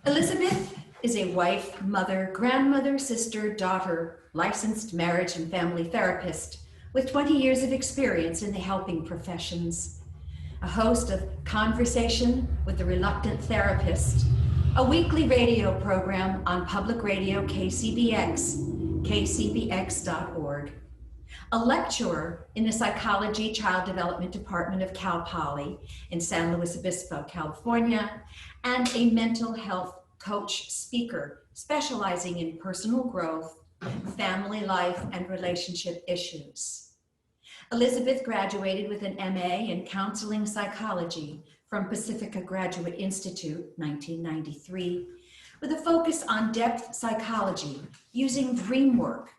Elizabeth is a wife, mother, grandmother, sister, daughter, licensed marriage and family therapist with 20 years of experience in the helping professions, a host of Conversation with the Reluctant Therapist, a weekly radio program on public radio KCBX, kcbx.org, a lecturer in the Psychology Child Development Department of Cal Poly in San Luis Obispo, California, and a mental health coach speaker specializing in personal growth, family life, and relationship issues. Elizabeth graduated with an MA in counseling psychology from Pacifica Graduate Institute, 1993, with a focus on depth psychology using dream work,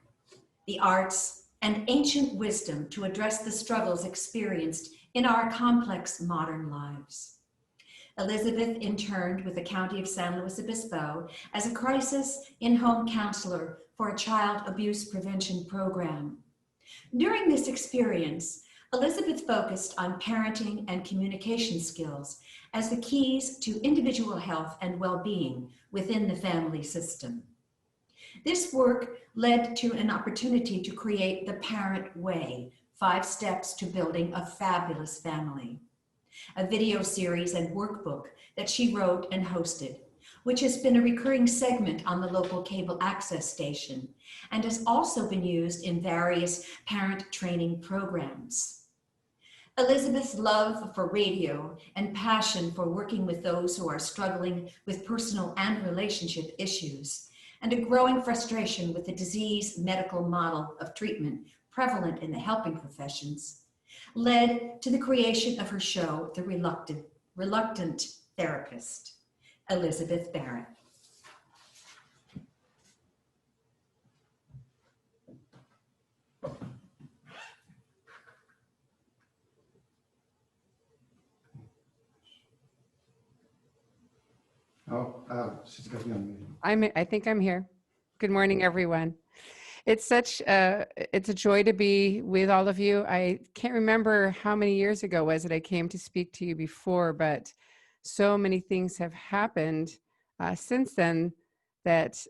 the arts, and ancient wisdom to address the struggles experienced in our complex modern lives. Elizabeth interned with the County of San Luis Obispo as a crisis in-home counselor for a child abuse prevention program. During this experience, Elizabeth focused on parenting and communication skills as the keys to individual health and well-being within the family system. This work led to an opportunity to create The Parent Way, 5 Steps to Building a Fabulous Family, a video series and workbook that she wrote and hosted, which has been a recurring segment on the local cable access station and has also been used in various parent training programs. Elizabeth's love for radio and passion for working with those who are struggling with personal and relationship issues, and a growing frustration with the disease medical model of treatment prevalent in the helping professions, led to the creation of her show, The Reluctant Therapist. Elizabeth Barrett. She's got me on mute. I think I'm here. Good morning, everyone. It's a joy to be with all of you. I can't remember how many years ago was it I came to speak to you before, but so many things have happened since then that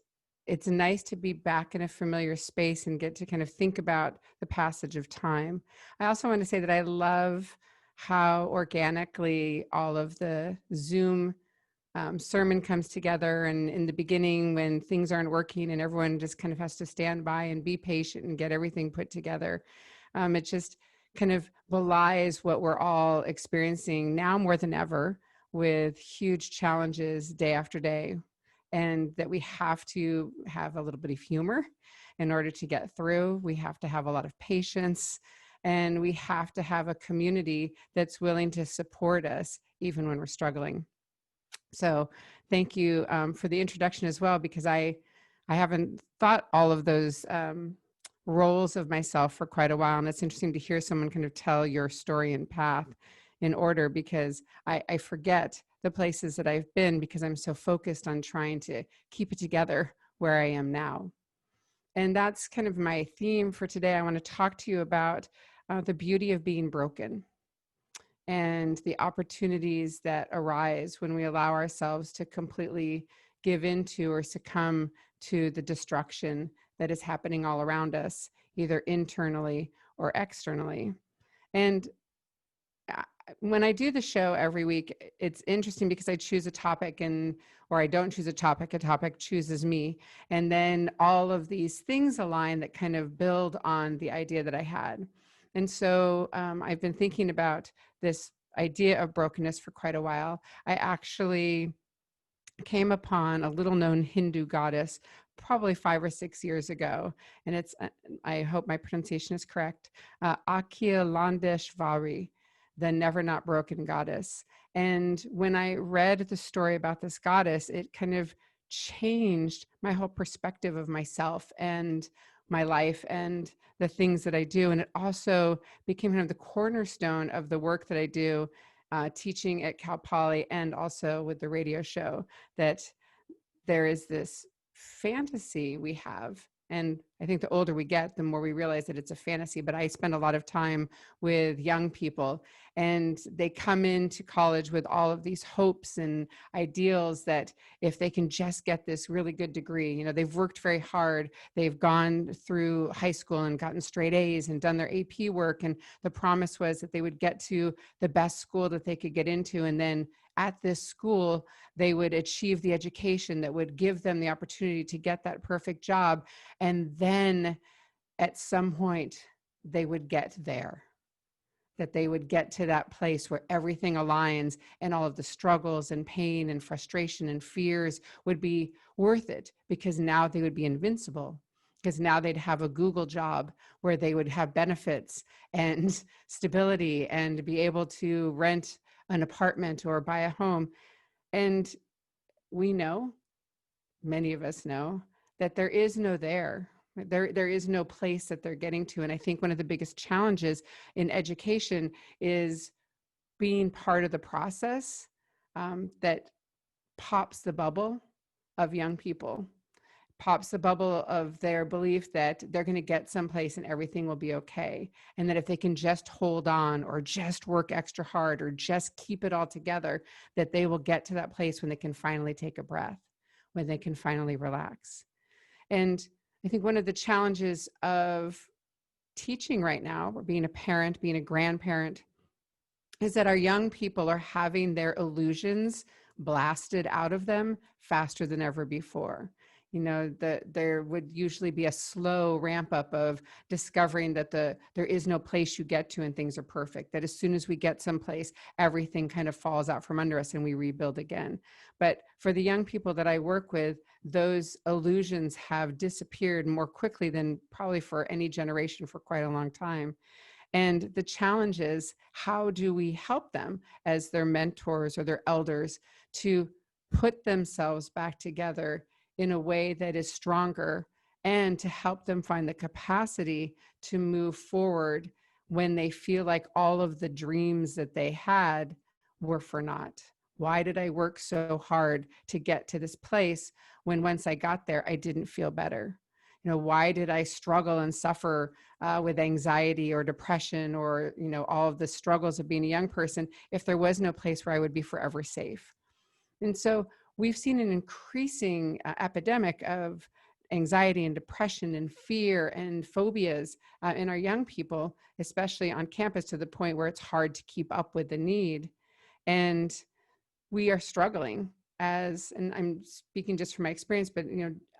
it's nice to be back in a familiar space and get to kind of think about the passage of time. I also want to say that I love how organically all of the Zoom sermon comes together, and in the beginning when things aren't working and everyone just kind of has to stand by and be patient and get everything put together. It just kind of belies what we're all experiencing now more than ever, with huge challenges day after day, and that we have to have a little bit of humor in order to get through. We have to have a lot of patience, and we have to have a community that's willing to support us even when we're struggling. So thank you for the introduction as well, because I haven't thought all of those roles of myself for quite a while. And it's interesting to hear someone kind of tell your story and path in order, because I forget the places that I've been because I'm so focused on trying to keep it together where I am now. And that's kind of my theme for today. I want to talk to you about the beauty of being broken, and the opportunities that arise when we allow ourselves to completely give into or succumb to the destruction that is happening all around us, either internally or externally. And when I do the show every week, it's interesting because I choose a topic, or I don't choose a topic chooses me. And then all of these things align that kind of build on the idea that I had. And so I've been thinking about this idea of brokenness for quite a while. I actually came upon a little known Hindu goddess probably 5 or 6 years ago. And it's, I hope my pronunciation is correct, Akhilandeshvari, the never not broken goddess. And when I read the story about this goddess, it kind of changed my whole perspective of myself and my life and the things that I do. And it also became kind of the cornerstone of the work that I do, teaching at Cal Poly and also with the radio show, that there is this fantasy we have And I think the older we get, the more we realize that it's a fantasy. But I spend a lot of time with young people, and they come into college with all of these hopes and ideals that if they can just get this really good degree, they've worked very hard, they've gone through high school and gotten straight A's and done their AP work. And the promise was that they would get to the best school that they could get into. And then at this school, they would achieve the education that would give them the opportunity to get that perfect job. And then at some point, they would get there, that they would get to that place where everything aligns and all of the struggles and pain and frustration and fears would be worth it, because now they would be invincible, because now they'd have a Google job where they would have benefits and stability and be able to rent an apartment or buy a home. And we know, many of us know, that there is no there. There is no place that they're getting to. And I think one of the biggest challenges in education is being part of the process that pops the bubble of young people, pops the bubble of their belief that they're going to get someplace and everything will be okay. And that if they can just hold on or just work extra hard or just keep it all together, that they will get to that place when they can finally take a breath, when they can finally relax. And I think one of the challenges of teaching right now, or being a parent, being a grandparent, is that our young people are having their illusions blasted out of them faster than ever before. There would usually be a slow ramp up of discovering that there is no place you get to and things are perfect, that as soon as we get someplace, everything kind of falls out from under us and we rebuild again. But for the young people that I work with, those illusions have disappeared more quickly than probably for any generation for quite a long time. And the challenge is, how do we help them as their mentors or their elders to put themselves back together in a way that is stronger, and to help them find the capacity to move forward when they feel like all of the dreams that they had were for naught? Why did I work so hard to get to this place when once I got there, I didn't feel better? Why did I struggle and suffer with anxiety or depression or, all of the struggles of being a young person if there was no place where I would be forever safe? And so we've seen an increasing epidemic of anxiety and depression and fear and phobias in our young people, especially on campus, to the point where it's hard to keep up with the need. And we are struggling and I'm speaking just from my experience, but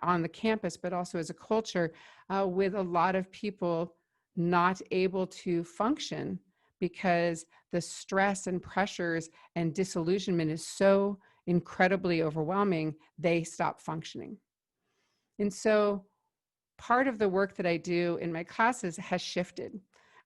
on the campus, but also as a culture, with a lot of people not able to function because the stress and pressures and disillusionment is so incredibly overwhelming, they stop functioning. And so part of the work that I do in my classes has shifted.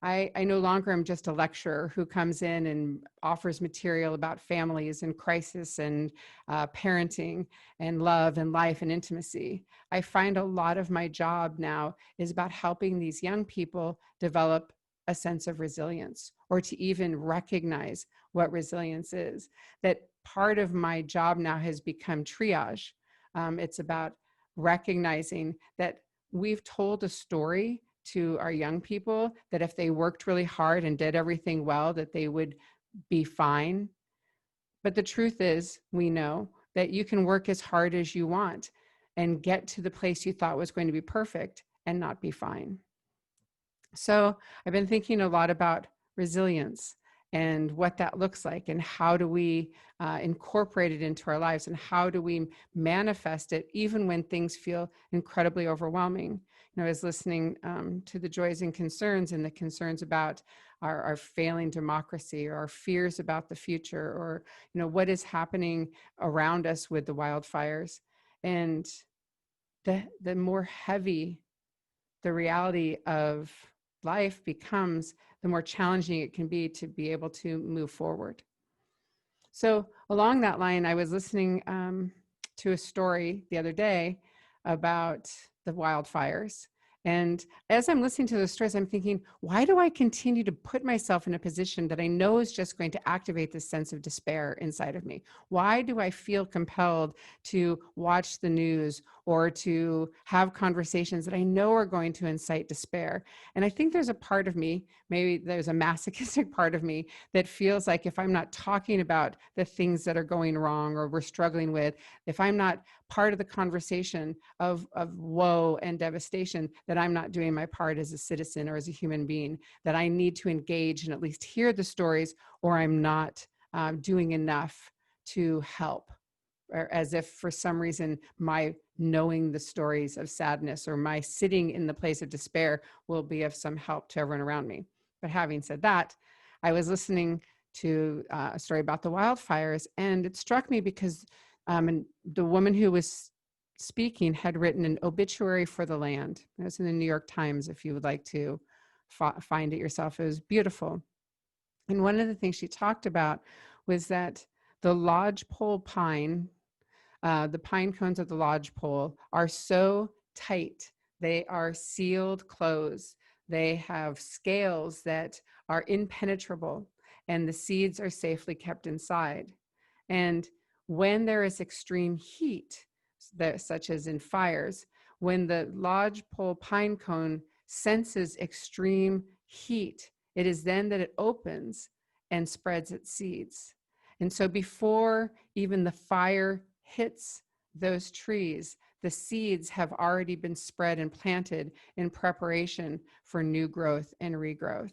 I no longer am just a lecturer who comes in and offers material about families and crisis and parenting and love and life and intimacy. I find a lot of my job now is about helping these young people develop a sense of resilience, or to even recognize what resilience is. That part of my job now has become triage. It's about recognizing that we've told a story to our young people that if they worked really hard and did everything well, that they would be fine. But the truth is, we know that you can work as hard as you want and get to the place you thought was going to be perfect and not be fine. So I've been thinking a lot about resilience and what that looks like, and how do we incorporate it into our lives, and how do we manifest it even when things feel incredibly overwhelming. I was listening to the joys and concerns, and the concerns about our failing democracy, or our fears about the future, or what is happening around us with the wildfires. And the more heavy the reality of life becomes, the more challenging it can be to be able to move forward. So along that line, I was listening to a story the other day about the wildfires. And as I'm listening to those stories, I'm thinking, why do I continue to put myself in a position that I know is just going to activate this sense of despair inside of me? Why do I feel compelled to watch the news or to have conversations that I know are going to incite despair. And I think there's a part of me, maybe there's a masochistic part of me, that feels like if I'm not talking about the things that are going wrong or we're struggling with, if I'm not part of the conversation of woe and devastation, that I'm not doing my part as a citizen or as a human being, that I need to engage and at least hear the stories, or I'm not doing enough to help. Or as if for some reason my knowing the stories of sadness or my sitting in the place of despair will be of some help to everyone around me. But having said that, I was listening to a story about the wildfires, and it struck me because and the woman who was speaking had written an obituary for the land. It was in the New York Times, if you would like to find it yourself. It was beautiful. And one of the things she talked about was that the lodgepole pine, the pine cones of the lodgepole are so tight. They are sealed closed. They have scales that are impenetrable, and the seeds are safely kept inside. And when there is extreme heat, such as in fires, when the lodgepole pine cone senses extreme heat, it is then that it opens and spreads its seeds. And so before even the fire hits those trees, the seeds have already been spread and planted in preparation for new growth and regrowth.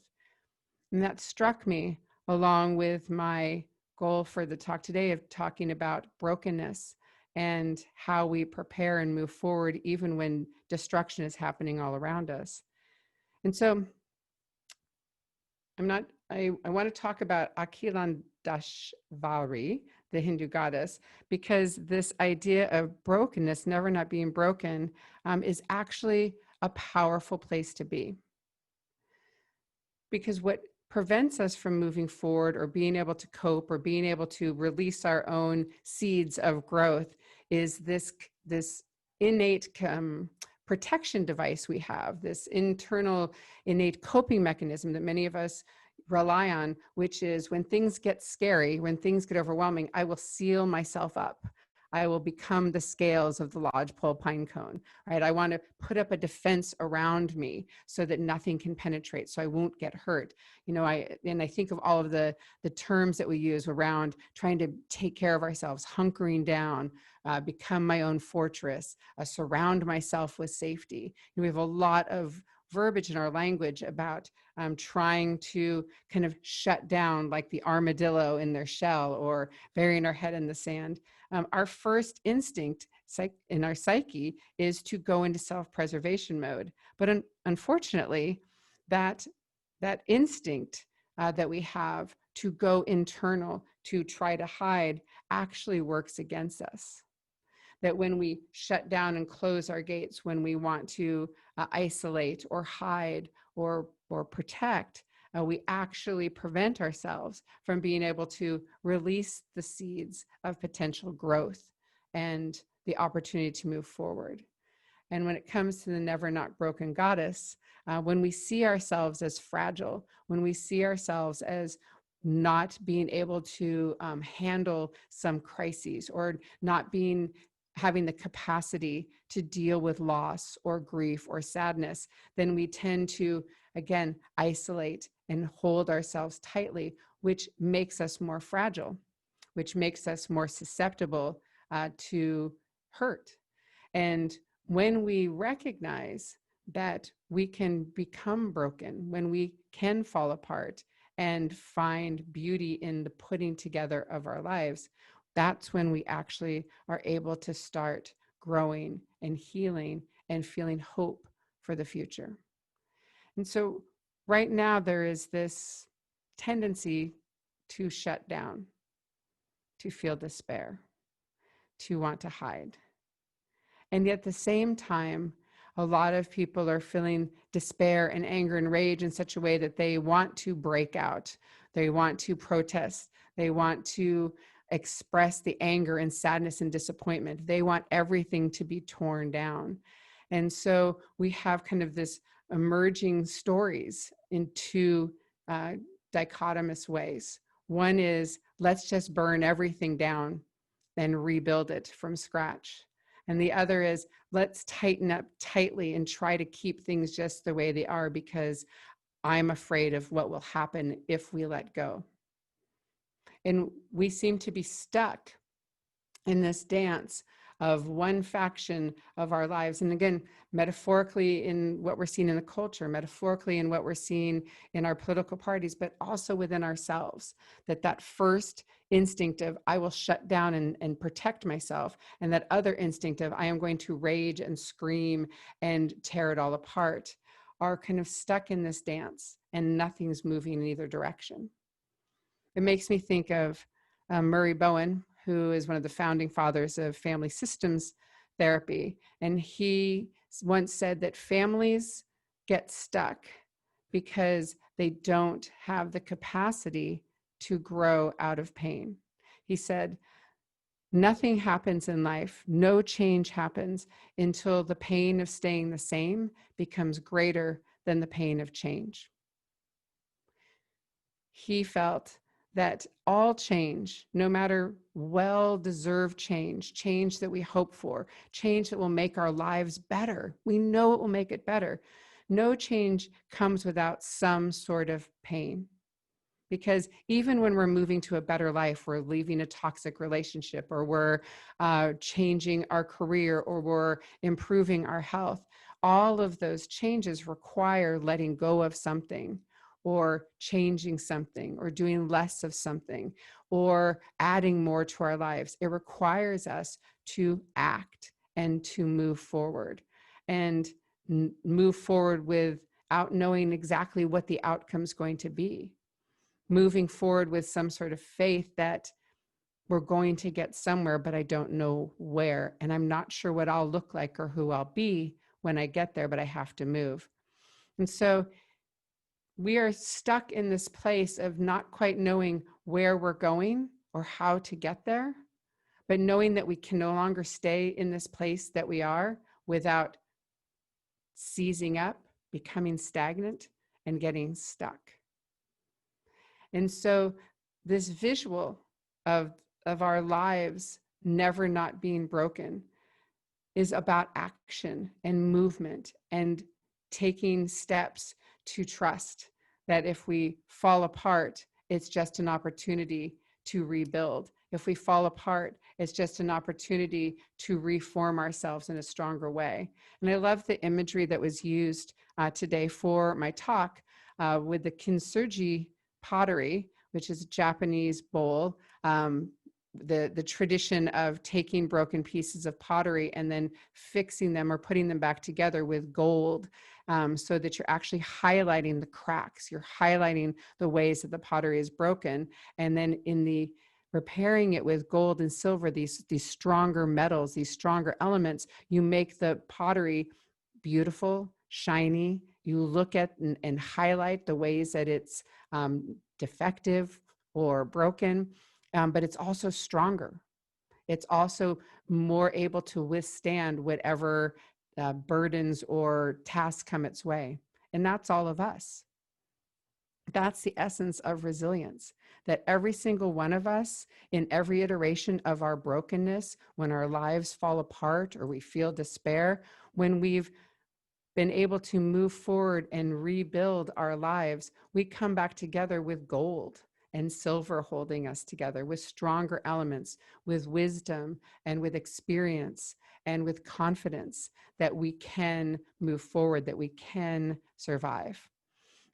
And that struck me, along with my goal for the talk today of talking about brokenness and how we prepare and move forward even when destruction is happening all around us. And so I want to talk about Akhilandashvari, the Hindu goddess, because this idea of brokenness, never not being broken, is actually a powerful place to be. Because what prevents us from moving forward or being able to cope or being able to release our own seeds of growth is this innate protection device we have, this internal innate coping mechanism that many of us rely on, which is when things get scary, when things get overwhelming, I will seal myself up. I will become the scales of the lodgepole pine cone, right? I want to put up a defense around me so that nothing can penetrate, so I won't get hurt. You know, I think of all of the terms that we use around trying to take care of ourselves, hunkering down, become my own fortress, surround myself with safety. And we have a lot of verbiage in our language about trying to kind of shut down, like the armadillo in their shell, or burying our head in the sand. Our first instinct in our psyche is to go into self-preservation mode. But unfortunately, that instinct that we have to go internal, to try to hide, actually works against us. That when we shut down and close our gates, when we want to isolate or hide or protect, we actually prevent ourselves from being able to release the seeds of potential growth and the opportunity to move forward. And when it comes to the never not broken goddess, when we see ourselves as fragile, when we see ourselves as not being able to handle some crises, or not having the capacity to deal with loss or grief or sadness, then we tend to, again, isolate and hold ourselves tightly, which makes us more fragile, which makes us more susceptible to hurt. And when we recognize that we can become broken, when we can fall apart and find beauty in the putting together of our lives, that's when we actually are able to start growing and healing and feeling hope for the future. And so right now there is this tendency to shut down, to feel despair, to want to hide. And yet at the same time, a lot of people are feeling despair and anger and rage in such a way that they want to break out. They want to protest. They want to express the anger and sadness and disappointment. They want everything to be torn down. And so we have kind of this emerging stories in two dichotomous ways. One is, let's just burn everything down and rebuild it from scratch. And the other is, let's tighten up tightly and try to keep things just the way they are because I'm afraid of what will happen if we let go. And we seem to be stuck in this dance of one faction of our lives. And again, metaphorically in what we're seeing in the culture, metaphorically in what we're seeing in our political parties, but also within ourselves, that first instinct of I will shut down and protect myself, and that other instinct of I am going to rage and scream and tear it all apart, are kind of stuck in this dance and nothing's moving in either direction. It makes me think of Murray Bowen, who is one of the founding fathers of family systems therapy. And he once said that families get stuck because they don't have the capacity to grow out of pain. He said, nothing happens in life, no change happens until the pain of staying the same becomes greater than the pain of change. He felt that all change, no matter well-deserved change, change that we hope for, change that will make our lives better, we know it will make it better. No change comes without some sort of pain. Because even when we're moving to a better life, we're leaving a toxic relationship, or we're changing our career, or we're improving our health, all of those changes require letting go of something, or changing something, or doing less of something, or adding more to our lives. It requires us to act and to move forward, and move forward without knowing exactly what the outcome is going to be. Moving forward with some sort of faith that we're going to get somewhere, but I don't know where. And I'm not sure what I'll look like or who I'll be when I get there, but I have to move. And so we are stuck in this place of not quite knowing where we're going or how to get there, but knowing that we can no longer stay in this place that we are without seizing up, becoming stagnant, and getting stuck. And so this visual of our lives never not being broken is about action and movement and taking steps to trust that if we fall apart, it's just an opportunity to rebuild. If we fall apart, it's just an opportunity to reform ourselves in a stronger way. And I love the imagery that was used today for my talk with the kintsugi pottery, which is a Japanese bowl, the tradition of taking broken pieces of pottery and then fixing them or putting them back together with gold, so that you're actually highlighting the cracks, you're highlighting the ways that the pottery is broken, and then in the repairing it with gold and silver, these stronger metals, these stronger elements, you make the pottery beautiful, shiny. You look at and highlight the ways that it's defective or broken, but it's also stronger. It's also more able to withstand whatever burdens or tasks come its way. And that's all of us. That's the essence of resilience, that every single one of us, in every iteration of our brokenness, when our lives fall apart or we feel despair, when we've been able to move forward and rebuild our lives, we come back together with gold and silver holding us together, with stronger elements, with wisdom and with experience and with confidence that we can move forward, that we can survive.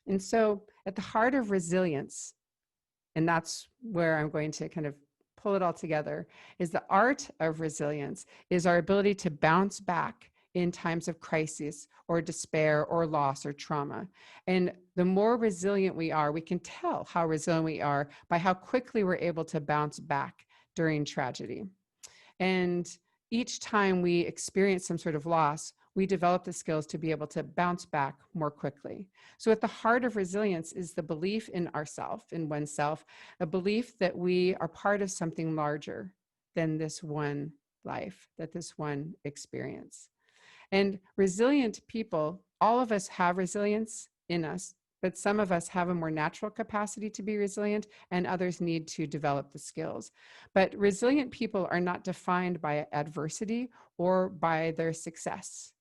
And so at the heart of resilience, and that's where I'm going to kind of pull it all together, is the art of resilience is our ability to bounce back in times of crisis or despair or loss or trauma. And the more resilient we are, we can tell how resilient we are by how quickly we're able to bounce back during tragedy. And each time we experience some sort of loss, we develop the skills to be able to bounce back more quickly. So at the heart of resilience is the belief in ourself, in oneself, a belief that we are part of something larger than this one life, that this one experience. And resilient people, all of us have resilience in us. But some of us have a more natural capacity to be resilient, and others need to develop the skills. But resilient people are not defined by adversity or by their success.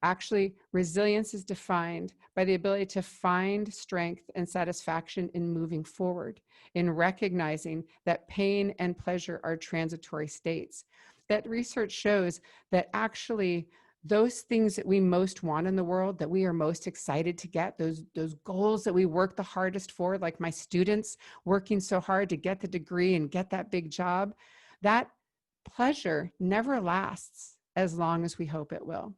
Actually, resilience is defined by the ability to find strength and satisfaction in moving forward, in recognizing that pain and pleasure are transitory states. That research shows that actually those things that we most want in the world, that we are most excited to get, those goals that we work the hardest for, like my students working so hard to get the degree and get that big job, that pleasure never lasts as long as we hope it will.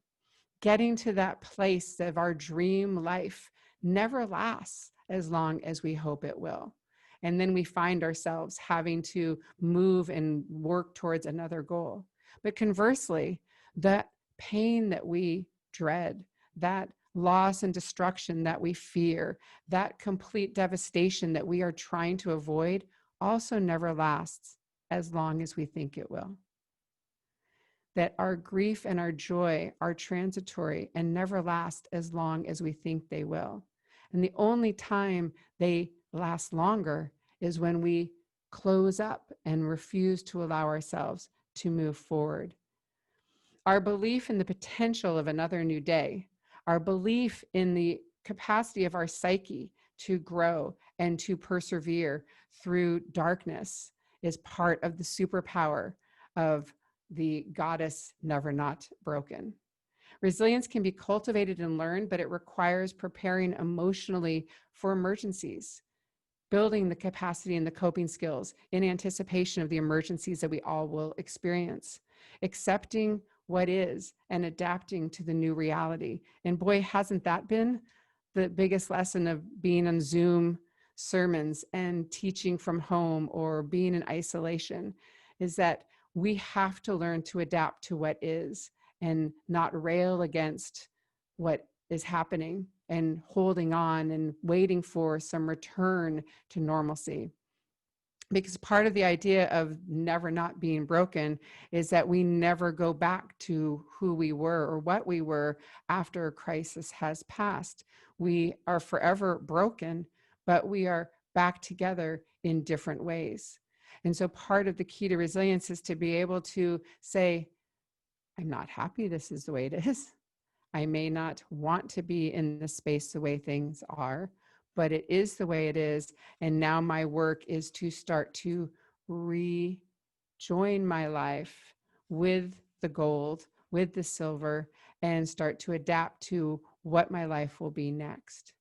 Getting to that place of our dream life never lasts as long as we hope it will. And then we find ourselves having to move and work towards another goal. But conversely, that pain that we dread, that loss and destruction that we fear, that complete devastation that we are trying to avoid also never lasts as long as we think it will. That our grief and our joy are transitory and never last as long as we think they will. And the only time they last longer is when we close up and refuse to allow ourselves to move forward. Our belief in the potential of another new day, our belief in the capacity of our psyche to grow and to persevere through darkness is part of the superpower of the goddess never not broken. Resilience can be cultivated and learned, but it requires preparing emotionally for emergencies, building the capacity and the coping skills in anticipation of the emergencies that we all will experience, accepting what is and adapting to the new reality. And boy, hasn't that been the biggest lesson of being on Zoom sermons and teaching from home or being in isolation, is that we have to learn to adapt to what is and not rail against what is happening and holding on and waiting for some return to normalcy. Because part of the idea of never not being broken is that we never go back to who we were or what we were after a crisis has passed. We are forever broken, but we are back together in different ways. And so part of the key to resilience is to be able to say, I'm not happy this is the way it is. I may not want to be in this space the way things are, but it is the way it is. And now my work is to start to rejoin my life with the gold, with the silver, and start to adapt to what my life will be next.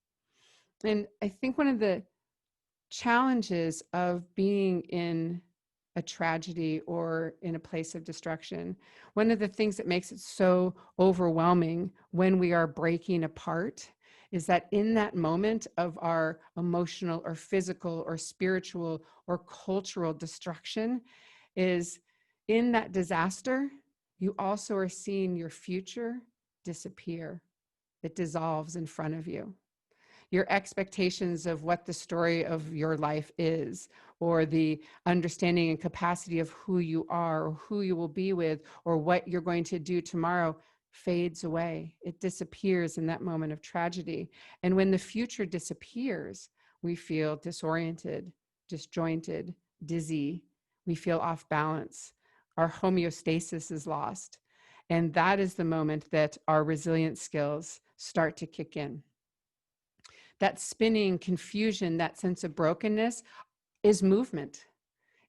And I think one of the challenges of being in a tragedy or in a place of destruction, one of the things that makes it so overwhelming when we are breaking apart is that in that moment of our emotional or physical or spiritual or cultural destruction, is in that disaster, you also are seeing your future disappear. It dissolves in front of you. Your expectations of what the story of your life is, or the understanding and capacity of who you are, or who you will be with, or what you're going to do tomorrow fades away. It disappears in that moment of tragedy. And when the future disappears, we feel disoriented, disjointed, dizzy. We feel off balance. Our homeostasis is lost. And that is the moment that our resilience skills start to kick in. That spinning, confusion, that sense of brokenness is movement.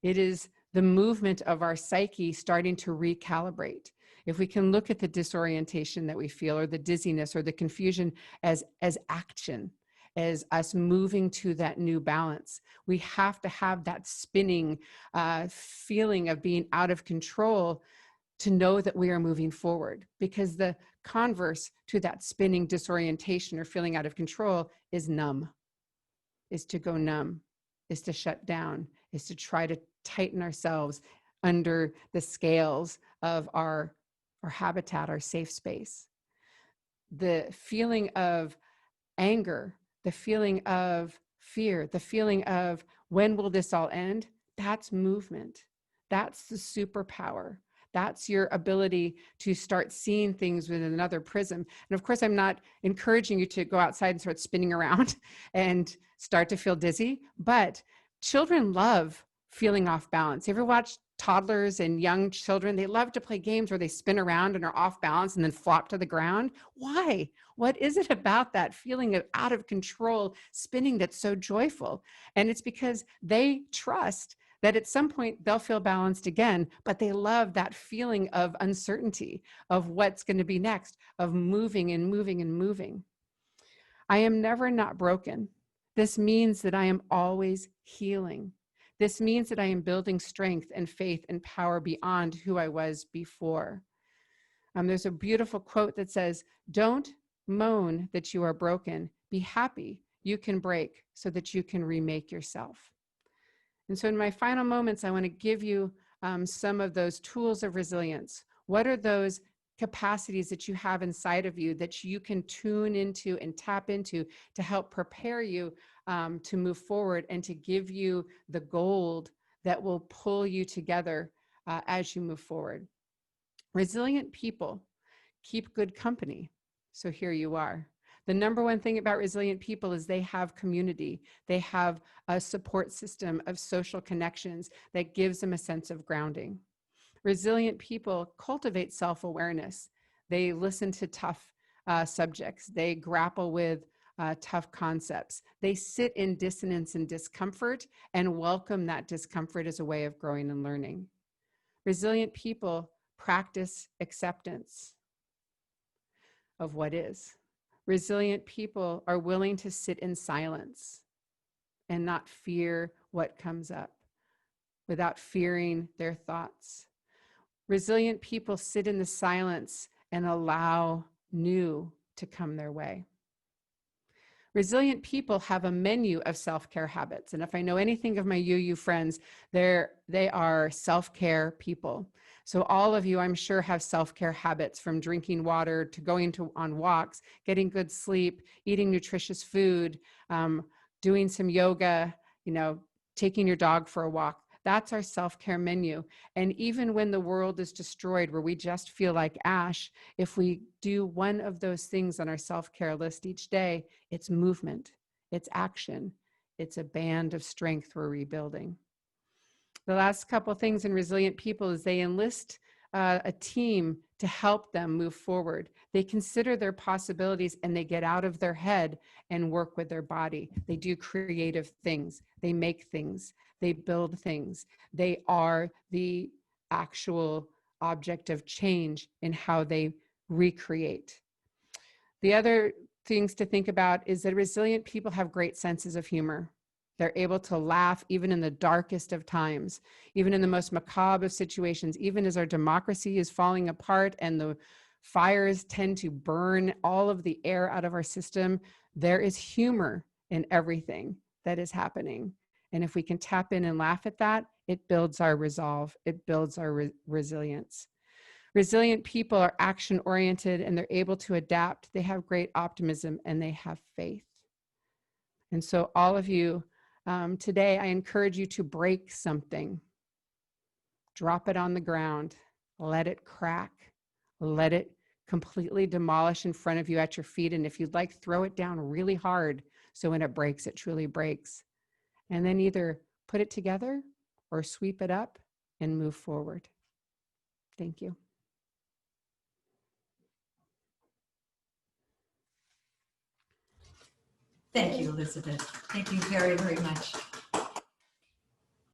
It is the movement of our psyche starting to recalibrate. If we can look at the disorientation that we feel, or the dizziness or the confusion as action, as us moving to that new balance, we have to have that spinning feeling of being out of control to know that we are moving forward, because the converse to that spinning disorientation or feeling out of control is numb, is to go numb, is to shut down, is to try to tighten ourselves under the scales of our habitat, our safe space. The feeling of anger, the feeling of fear, the feeling of when will this all end? That's movement. That's the superpower. That's your ability to start seeing things with another prism. And of course, I'm not encouraging you to go outside and start spinning around and start to feel dizzy, but children love feeling off balance. You ever watch toddlers and young children? They love to play games where they spin around and are off balance and then flop to the ground. Why? What is it about that feeling of out of control spinning that's so joyful? And it's because they trust that at some point they'll feel balanced again, but they love that feeling of uncertainty, of what's going to be next, of moving and moving and moving. I am never not broken. This means that I am always healing. This means that I am building strength and faith and power beyond who I was before. There's a beautiful quote that says, "Don't moan that you are broken. Be happy you can break so that you can remake yourself." And so in my final moments, I want to give you some of those tools of resilience. What are those capacities that you have inside of you that you can tune into and tap into to help prepare you to move forward and to give you the gold that will pull you together as you move forward? Resilient people keep good company. So here you are. The number one thing about resilient people is they have community. They have a support system of social connections that gives them a sense of grounding. Resilient people cultivate self-awareness. They listen to tough subjects. They grapple with tough concepts. They sit in dissonance and discomfort and welcome that discomfort as a way of growing and learning. Resilient people practice acceptance of what is. Resilient people are willing to sit in silence and not fear what comes up without fearing their thoughts. Resilient people sit in the silence and allow new to come their way. Resilient people have a menu of self-care habits. And if I know anything of my UU friends, they are self-care people. So all of you, I'm sure, have self-care habits, from drinking water to going on walks, getting good sleep, eating nutritious food, doing some yoga, taking your dog for a walk. That's our self-care menu. And even when the world is destroyed, where we just feel like ash, if we do one of those things on our self-care list each day, it's movement, it's action, it's a band of strength we're rebuilding. The last couple of things in resilient people is they enlist a team to help them move forward. They consider their possibilities and they get out of their head and work with their body. They do creative things. They make things. They build things. They are the actual object of change in how they recreate. The other things to think about is that resilient people have great senses of humor. They're able to laugh even in the darkest of times, even in the most macabre of situations, even as our democracy is falling apart and the fires tend to burn all of the air out of our system. There is humor in everything that is happening. And if we can tap in and laugh at that, it builds our resolve. It builds our resilience. Resilient people are action-oriented and they're able to adapt. They have great optimism and they have faith. And so all of you, today, I encourage you to break something. Drop it on the ground. Let it crack. Let it completely demolish in front of you at your feet. And if you'd like, throw it down really hard so when it breaks, it truly breaks. And then either put it together or sweep it up and move forward. Thank you. Thank you, Elizabeth. Thank you very, very much.